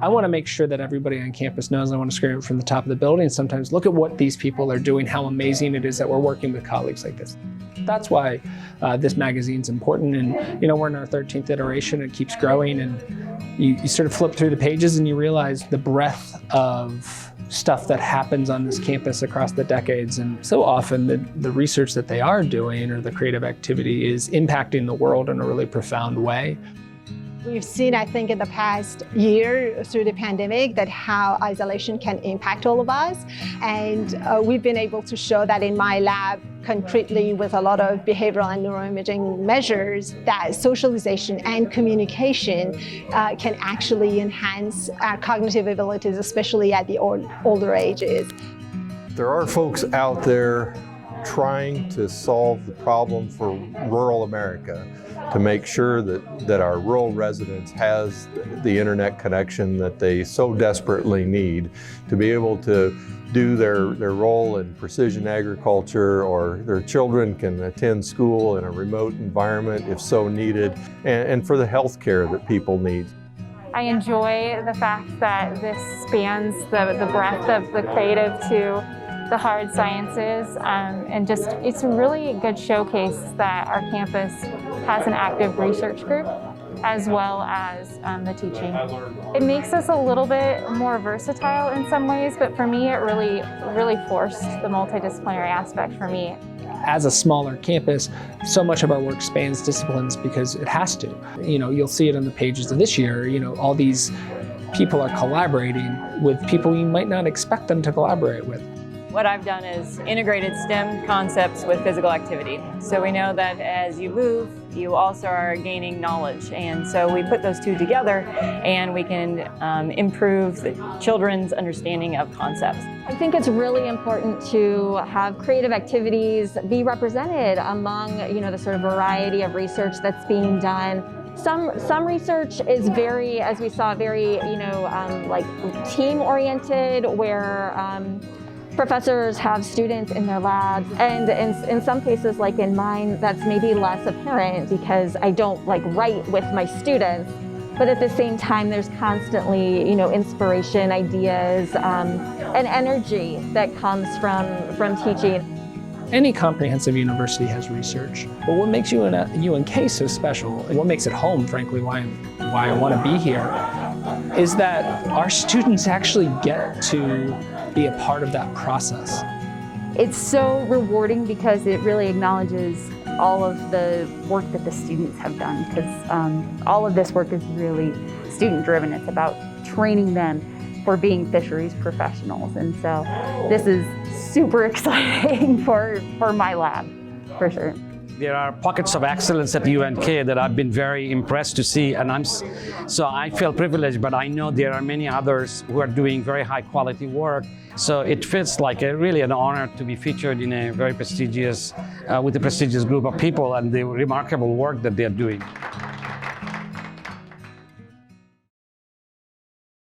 I want to make sure that everybody on campus knows. I want to scream it from the top of the building. Sometimes look at what these people are doing, how amazing it is that we're working with colleagues like this. That's why this magazine's important. And we're in our 13th iteration. It keeps growing, and you sort of flip through the pages and you realize the breadth of stuff that happens on this campus across the decades. And so often the research that they are doing or the creative activity is impacting the world in a really profound way. We've seen, I think, in the past year through the pandemic that how isolation can impact all of us. And we've been able to show that in my lab concretely with a lot of behavioral and neuroimaging measures that socialization and communication can actually enhance our cognitive abilities, especially at the older ages. There are folks out there trying to solve the problem for rural America, to make sure that our rural residents has the internet connection that they so desperately need to be able to do their role in precision agriculture, or their children can attend school in a remote environment if so needed, and for the health care that people need. I enjoy the fact that this spans the breadth of the creative to the hard sciences, and just it's a really good showcase that our campus has an active research group as well as the teaching. It makes us a little bit more versatile in some ways, but for me it really forced the multidisciplinary aspect for me. As a smaller campus, so much of our work spans disciplines because it has to. You'll see it on the pages of this year, all these people are collaborating with people you might not expect them to collaborate with. What I've done is integrated STEM concepts with physical activity. So we know that as you move, you also are gaining knowledge. And so we put those two together and we can improve the children's understanding of concepts. I think it's really important to have creative activities be represented among, the sort of variety of research that's being done. Some research is very, as we saw, very, like team-oriented, where professors have students in their labs, and in some cases, like in mine, that's maybe less apparent because I don't write with my students. But at the same time, there's constantly, inspiration, ideas, and energy that comes from teaching. Any comprehensive university has research, but what makes UNK so special, and what makes it home, frankly, why I want to be here, is that our students actually get to be a part of that process. It's so rewarding because it really acknowledges all of the work that the students have done, because all of this work is really student-driven. It's about training them for being fisheries professionals, and so this is super exciting for my lab, for sure. There are pockets of excellence at UNK that I've been very impressed to see, and so I feel privileged, but I know there are many others who are doing very high quality work. So it feels like really an honor to be featured in a very prestigious, with a prestigious group of people and the remarkable work that they're doing.